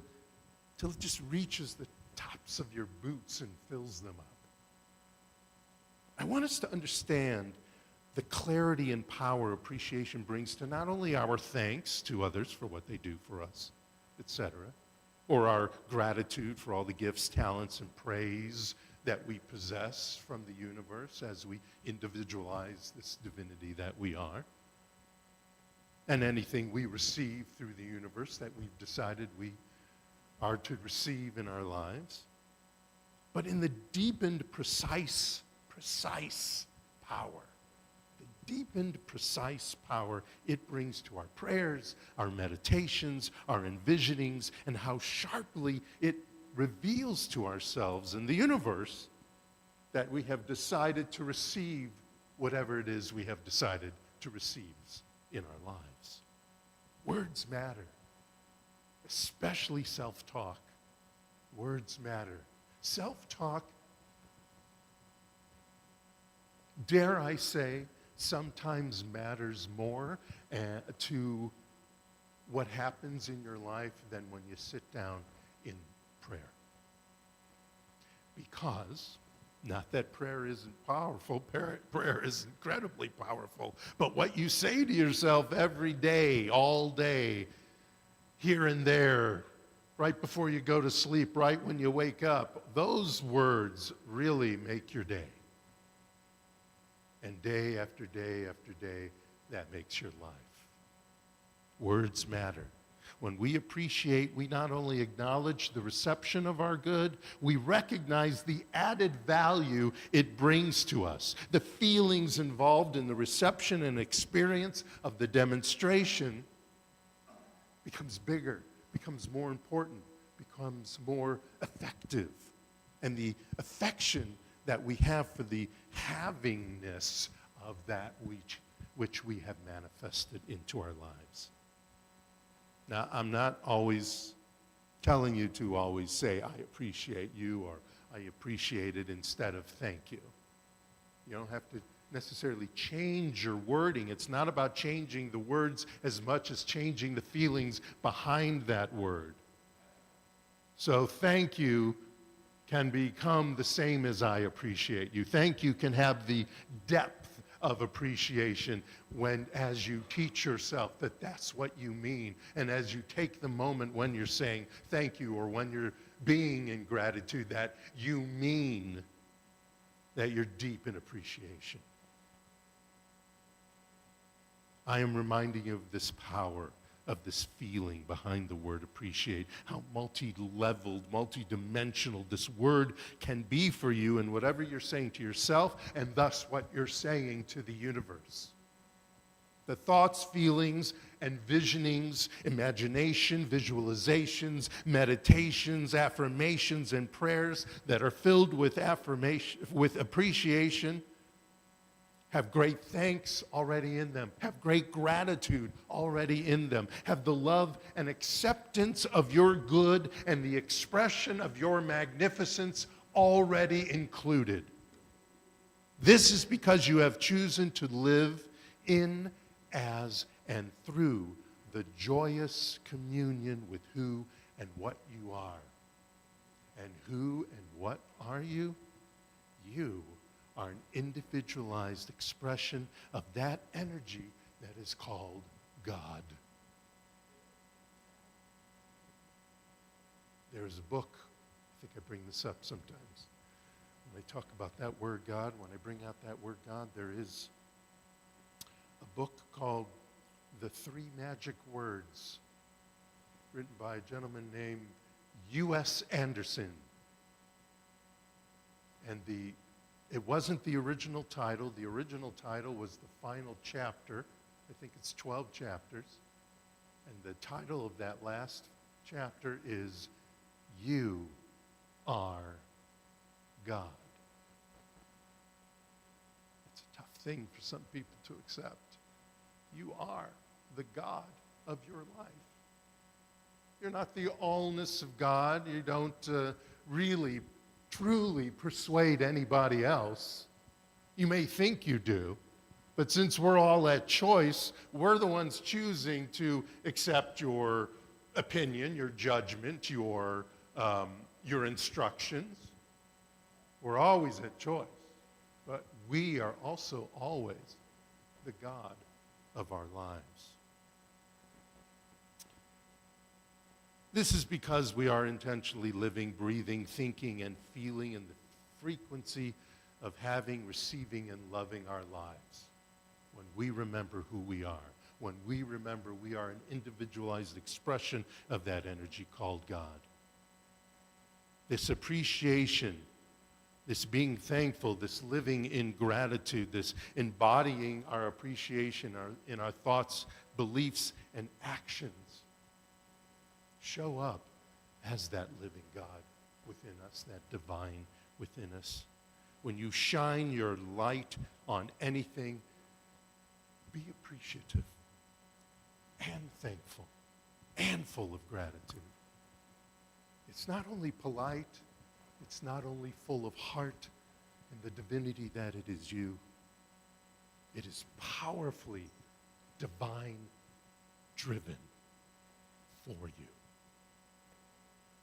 just reaches the tops of your boots and fills them up. I want us to understand the clarity and power appreciation brings to not only our thanks to others for what they do for us, etc., or our gratitude for all the gifts, talents, and praise that we possess from the universe as we individualize this divinity that we are, and anything we receive through the universe that we've decided we are to receive in our lives, but in the deepened, precise power, the deepened, precise power it brings to our prayers, our meditations, our envisionings, and how sharply it reveals to ourselves and the universe that we have decided to receive whatever it is we have decided to receive in our lives. Words matter. Especially self-talk. Words matter. Self-talk, dare I say, sometimes matters more to what happens in your life than when you sit down in prayer. Because, not that prayer isn't powerful, prayer is incredibly powerful, but what you say to yourself every day, all day, here and there, right before you go to sleep, right when you wake up, those words really make your day. And day after day after day, that makes your life. Words matter. When we appreciate, we not only acknowledge the reception of our good, we recognize the added value it brings to us. The feelings involved in the reception and experience of the demonstration becomes bigger, becomes more important, becomes more effective. And the affection that we have for the havingness of that which we have manifested into our lives. Now, I'm not always telling you to always say, I appreciate you, or I appreciate it instead of thank you. You don't have to necessarily change your wording. It's not about changing the words as much as changing the feelings behind that word. So thank you can become the same as I appreciate you. Thank you can have the depth of appreciation as you teach yourself that that's what you mean, and as you take the moment when you're saying thank you, or when you're being in gratitude, that you mean that you're deep in appreciation. I am reminding you of this power, of this feeling behind the word appreciate, how multi-leveled, multi-dimensional this word can be for you and whatever you're saying to yourself, and thus what you're saying to the universe. The thoughts, feelings, and visionings, imagination, visualizations, meditations, affirmations, and prayers that are filled with appreciation have great thanks already in them, have great gratitude already in them, have the love and acceptance of your good and the expression of your magnificence already included. This is because you have chosen to live in, as, and through the joyous communion with who and what you are. And who and what are you? You are an individualized expression of that energy that is called God. There's a book, I think I bring this up sometimes. When I talk about that word God, when I bring out that word God, there is a book called The Three Magic Words, written by a gentleman named U.S. Anderson. And it wasn't the original title. The original title was the final chapter. I think it's 12 chapters. And the title of that last chapter is You Are God. It's a tough thing for some people to accept. You are the God of your life. You're not the allness of God. You don't really, truly persuade anybody else. You may think you do, but since we're all at choice, we're the ones choosing to accept your opinion, your judgment, your instructions. We're always at choice, but we are also always the God of our lives. This is because we are intentionally living, breathing, thinking, and feeling in the frequency of having, receiving, and loving our lives. When we remember who we are, when we remember we are an individualized expression of that energy called God. This appreciation, this being thankful, this living in gratitude, this embodying our appreciation in our thoughts, beliefs, and actions show up as that living God within us, that divine within us. When you shine your light on anything, be appreciative and thankful and full of gratitude. It's not only polite, it's not only full of heart and the divinity that it is you, it is powerfully divine driven for you.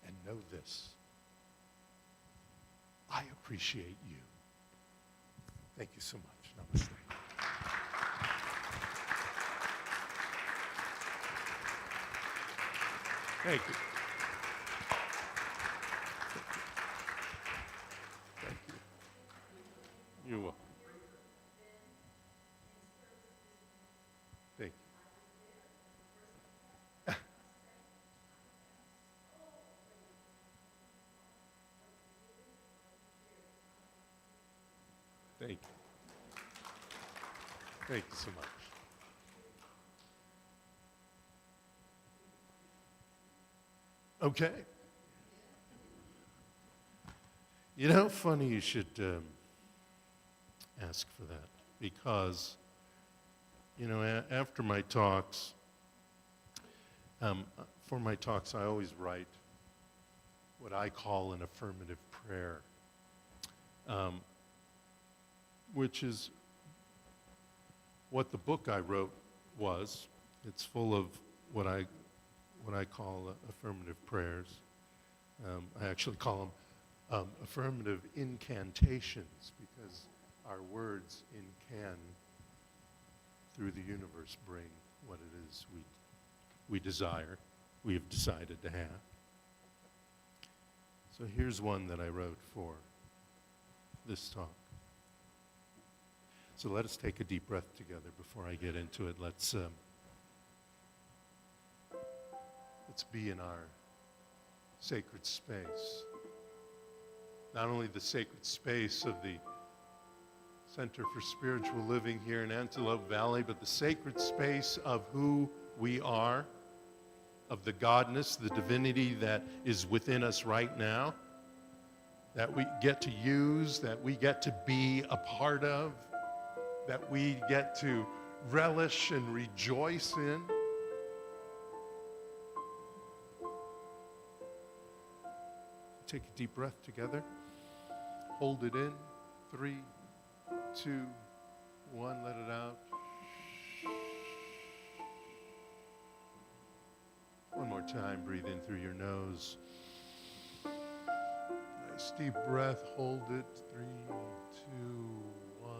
And know this, I appreciate you. Thank you so much. Namaste. Thank you. Thank you. You're welcome. Thank you. Thank you. Thank you so much. Okay. You know, funny you should ask for that, because, you know, after my talks, for my talks, I always write what I call an affirmative prayer, which is what the book I wrote was. It's full of what I call affirmative prayers. I actually call them affirmative incantations, because our words incan through the universe bring what it is we desire, we have decided to have. So here's one that I wrote for this talk. So let us take a deep breath together before I get into it. Let's be in our sacred space. Not only the sacred space of the Center for Spiritual Living here in Antelope Valley, but the sacred space of who we are, of the godness, the divinity that is within us right now, that we get to use, that we get to be a part of, that we get to relish and rejoice in. Take a deep breath together. Hold it in. 3, 2, 1, let it out. One more time, breathe in through your nose. Nice deep breath, hold it. 3, 2, 1,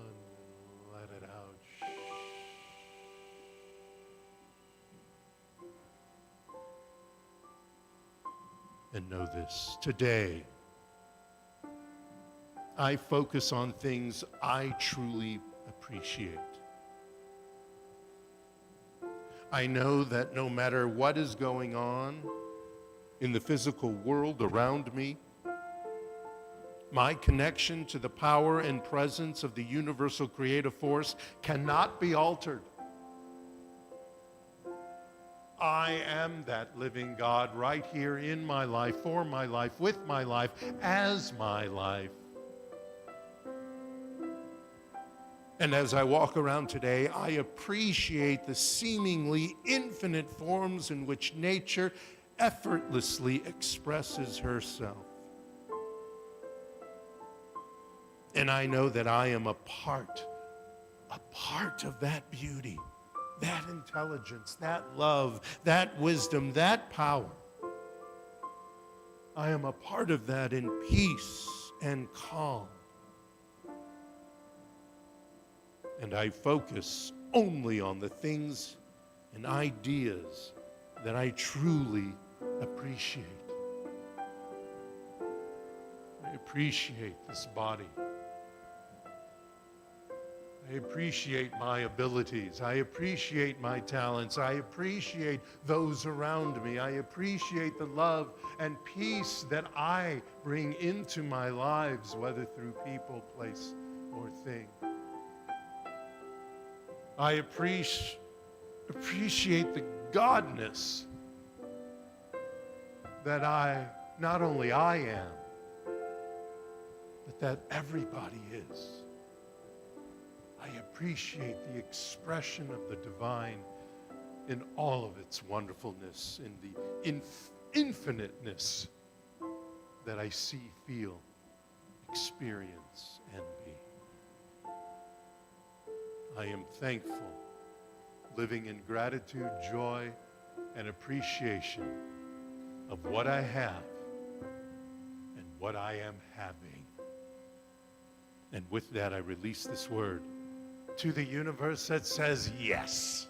let it out. And know this, today, I focus on things I truly appreciate. I know that no matter what is going on in the physical world around me, my connection to the power and presence of the universal creative force cannot be altered. I am that living God right here in my life, for my life, with my life, as my life. And as I walk around today, I appreciate the seemingly infinite forms in which nature effortlessly expresses herself. And I know that I am a part of that beauty, that intelligence, that love, that wisdom, that power. I am a part of that in peace and calm. And I focus only on the things and ideas that I truly appreciate. I appreciate this body. I appreciate my abilities. I appreciate my talents. I appreciate those around me. I appreciate the love and peace that I bring into my lives, whether through people, place, or thing. I appreciate the godness that not only I am, but that everybody is. I appreciate the expression of the divine in all of its wonderfulness, in the infiniteness that I see, feel, experience, and be. I am thankful, living in gratitude, joy, and appreciation of what I have and what I am having. And with that, I release this word to the universe that says yes.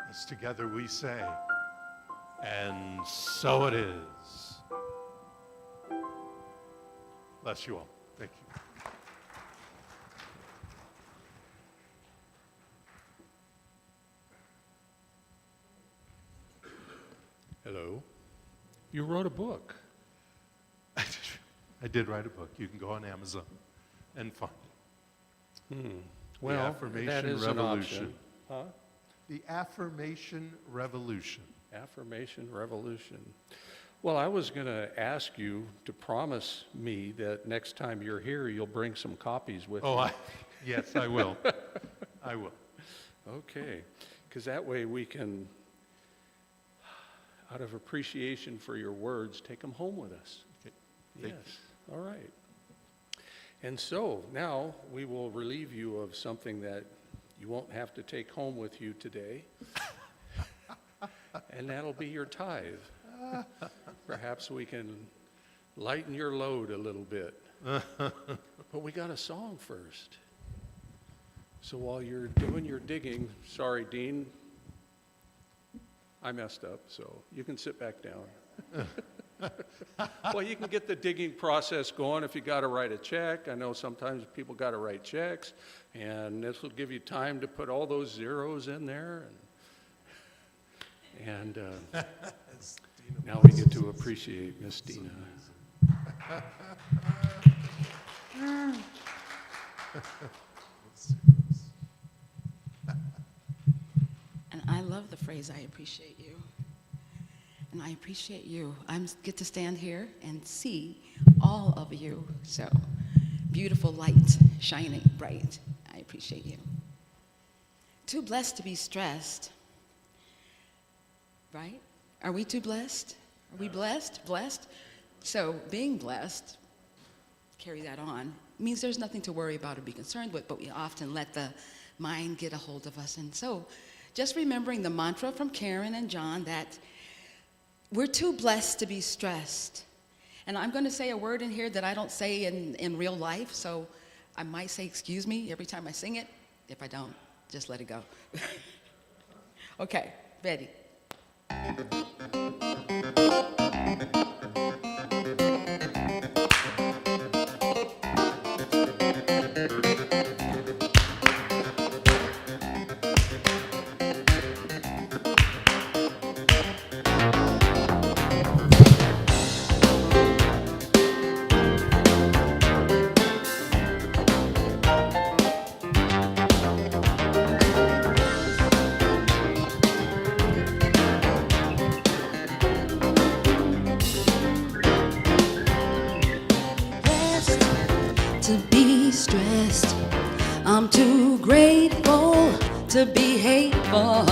As together we say, and so it is. Bless you all. Thank you. Hello. You wrote a book. I did write a book. You can go on Amazon and find it. Well, The Affirmation that is Revolution. an option. Huh? The Affirmation Revolution. Affirmation Revolution. Well, I was going to ask you to promise me that next time you're here, you'll bring some copies with you. Yes, I will. I will. Okay, because that way we can, out of appreciation for your words, take them home with us. Okay. Yes, Thank all right. And so now we will relieve you of something that you won't have to take home with you today, and that'll be your tithe. Perhaps we can lighten your load a little bit. But we got a song first. So while you're doing your digging, sorry, Dean, I messed up, so you can sit back down. Well, you can get the digging process going if you got to write a check. I know sometimes people got to write checks, and this will give you time to put all those zeros in there. And now we get to appreciate Miss Dina. And I love the phrase, I appreciate you. And I appreciate you. I get to stand here and see all of you. So, beautiful light, shining bright. I appreciate you. Too blessed to be stressed, right? Are we too blessed? Are we blessed? Blessed? So, being blessed, carry that on, means there's nothing to worry about or be concerned with, but we often let the mind get a hold of us. And so, just remembering the mantra from Karen and John that we're too blessed to be stressed. And I'm going to say a word in here that I don't say in real life, so I might say excuse me every time I sing it. If I don't, just let it go. Okay, ready. To be stressed, I'm too grateful to be hateful.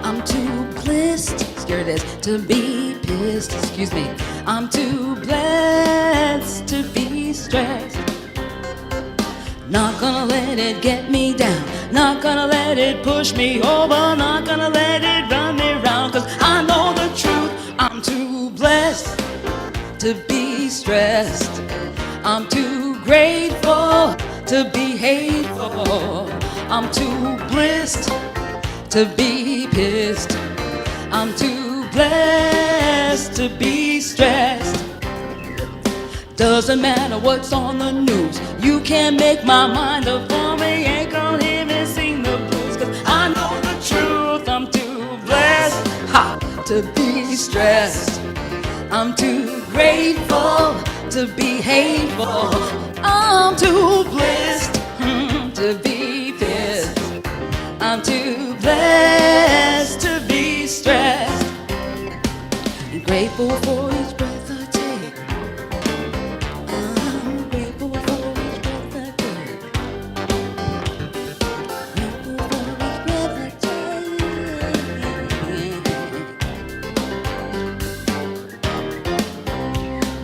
I'm too blessed, here it is, to be pissed, excuse me. I'm too blessed to be stressed. Not gonna let it get me down, not gonna let it push me over, not gonna let it run me round, 'cause I know the truth, I'm too blessed to be stressed. I'm too grateful to be hateful. I'm too blessed to be pissed. I'm too blessed to be stressed. Doesn't matter what's on the news, you can't make my mind up for me. Ain't gonna hear me sing the blues, 'cause I know the truth. I'm too blessed to be stressed. I'm too grateful to be hateful. I'm too blessed to be pissed. I'm too blessed to be stressed. I'm grateful for each breath I take. I'm grateful for each breath I take. Grateful for each breath I take.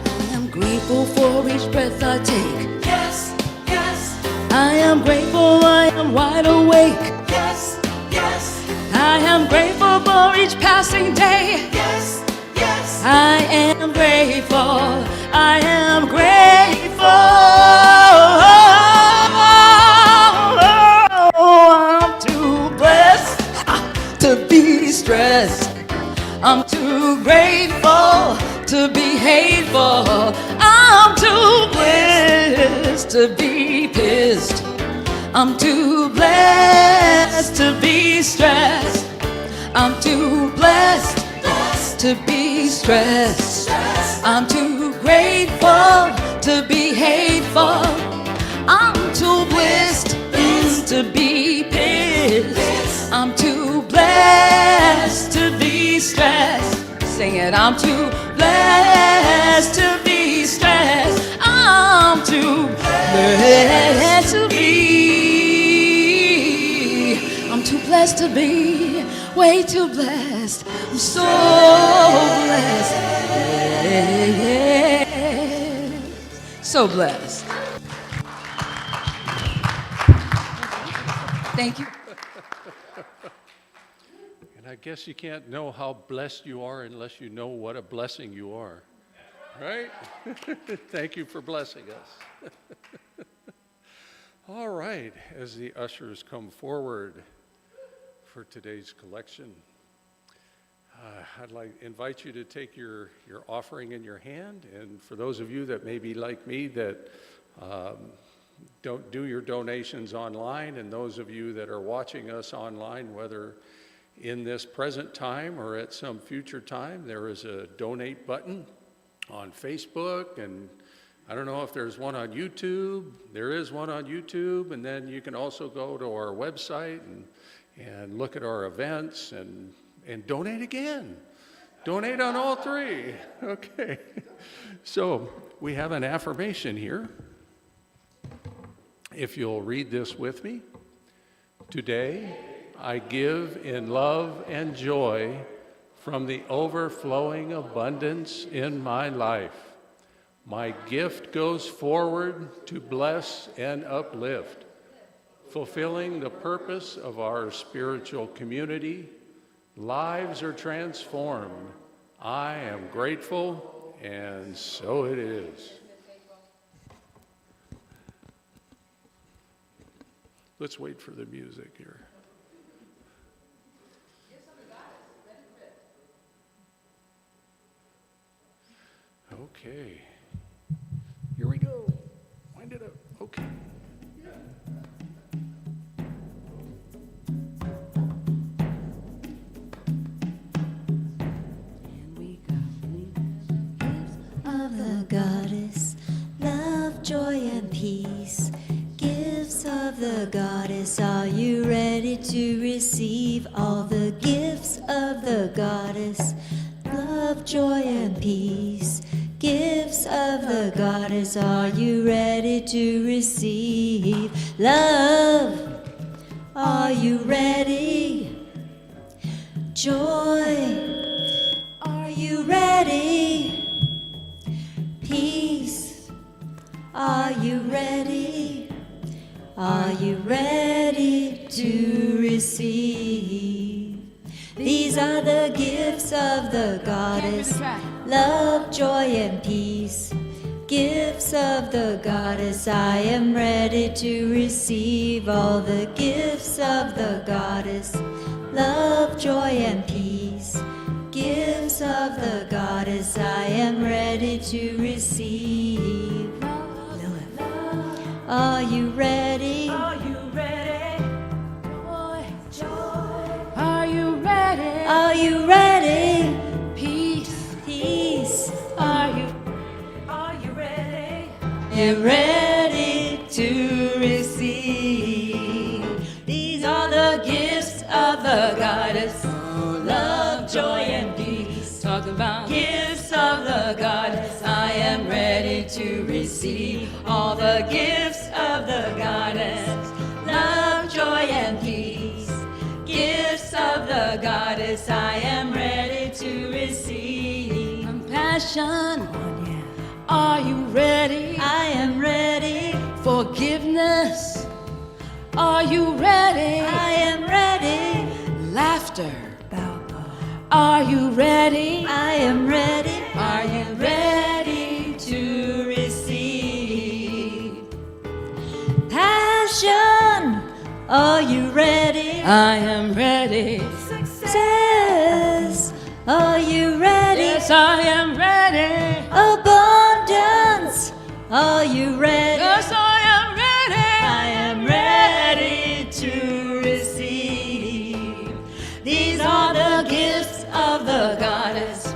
I am grateful for each breath I take. Yes, yes. I am grateful, I am wide awake. Yes, yes. I am grateful for each passing day. Yes, yes. I am grateful, I am grateful. I'm too blessed to be stressed. I'm too grateful to be hateful. I'm too blessed to be pissed. I'm too blessed to be stressed. I'm too blessed to be stressed. I'm too grateful to be hateful. I'm too blessed to be pissed. I'm too blessed to be stressed. Sing it. I'm too blessed to be stressed. I'm too blessed to be. I'm too blessed to be. Way too blessed. I'm so blessed. Yeah. So blessed. Thank you. And I guess you can't know how blessed you are unless you know what a blessing you are. Right? Thank you for blessing us. All right, as the ushers come forward for today's collection, I'd like to invite you to take your offering in your hand, and for those of you that may be like me that don't do your donations online, and those of you that are watching us online, whether in this present time or at some future time, there is a donate button on Facebook, and I don't know if there's one on YouTube. There is one on YouTube, and then you can also go to our website and look at our events and donate again. Donate on all three. Okay. So we have an affirmation here. If you'll read this with me. Today, I give in love and joy from the overflowing abundance in my life. My gift goes forward to bless and uplift, fulfilling the purpose of our spiritual community. Lives are transformed. I am grateful, and so it is. Let's wait for the music here. Okay. Here we go. Wind it up. Okay. Of the goddess, love, joy, and peace. Gifts of the goddess, are you ready to receive all the gifts of the goddess? Love, joy, and peace. Gifts of the goddess, are you ready to receive? Love, are you ready? Joy, are you ready? Peace, are you ready? Are you ready to receive? These are the gifts of the goddess. Love, joy, and peace. Gifts of the goddess, I am ready to receive all the gifts of the goddess. Love, joy, and peace. Gifts of the goddess, I am ready to receive. Are you ready? Are you ready? Joy. Are you ready? Are you ready? Peace. Peace. Are you ready? Am ready to receive. These are the gifts of the goddess. Love, joy, and peace. Talk about Gifts of the goddess, I am ready to receive all the gifts of the goddess. Love, joy, and peace. Gifts of the goddess, I am ready to receive. compassion. Are you ready? I am ready. Forgiveness. Are you ready? I am ready. Laughter. Are you ready? I am ready. Are you Ready to receive. Passion. Are you ready? I am ready. Success. Are you ready? Yes, I am ready. Abundance. Are you ready? Yes, I am ready. I am ready to receive. These are the gifts of the goddess.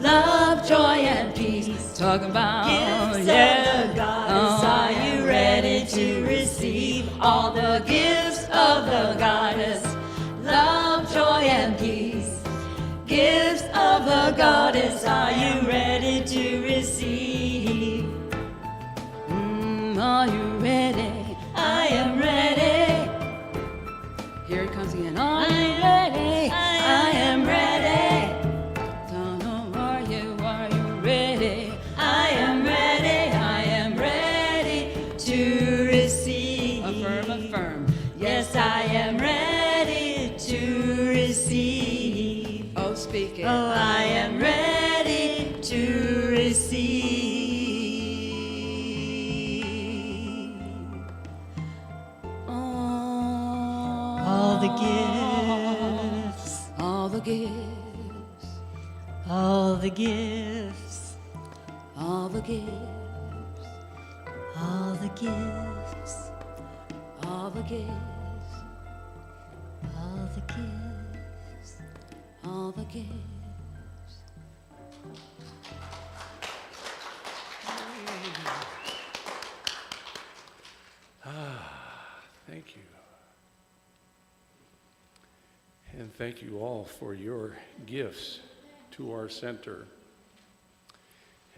Love, joy, and peace. Talking about Gifts of yeah. the goddess. Are you ready to receive all the gifts of the goddess? Love, joy, and peace. Gifts of the goddess. Are you ready to receive? Are you ready? I am ready. Here it comes again. Are you ready? I am ready. Don't know, are you ready? I am ready. I am ready to receive. Affirm, affirm. Yes, I am ready to receive. Oh, speak it. Oh, I am ready to receive. All the gifts. All the gifts. all the gifts, all the gifts, all the gifts, all the gifts, all the gifts. all the gifts. Thank you. And thank you all for your gifts to our center.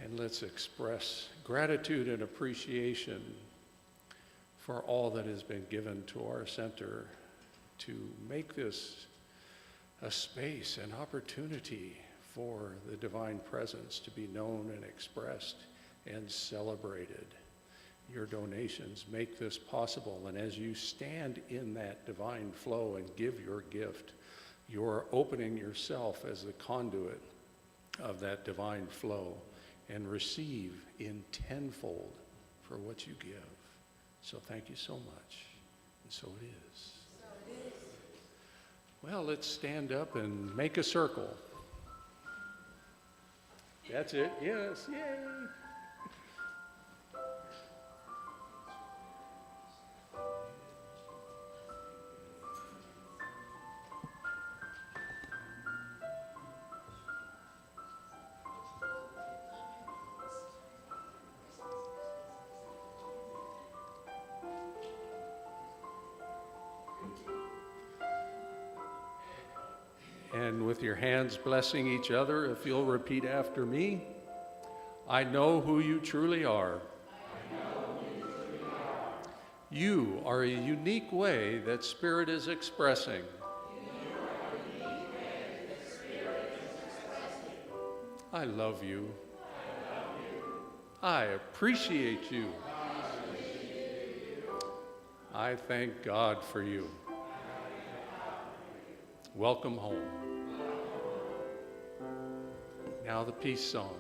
And let's express gratitude and appreciation for all that has been given to our center to make this a space, an opportunity for the divine presence to be known and expressed and celebrated. Your donations make this possible, and as you stand in that divine flow and give your gift, you're opening yourself as the conduit of that divine flow and receive in tenfold for what you give. So thank you so much. And so it is. Well, let's stand up and make a circle. That's it. Yes. Yay. And with your hands blessing each other, if you'll repeat after me, I know who you truly are. You are a unique way that Spirit is expressing. I love you. I appreciate you. I thank God for you. Welcome home. Now the peace song.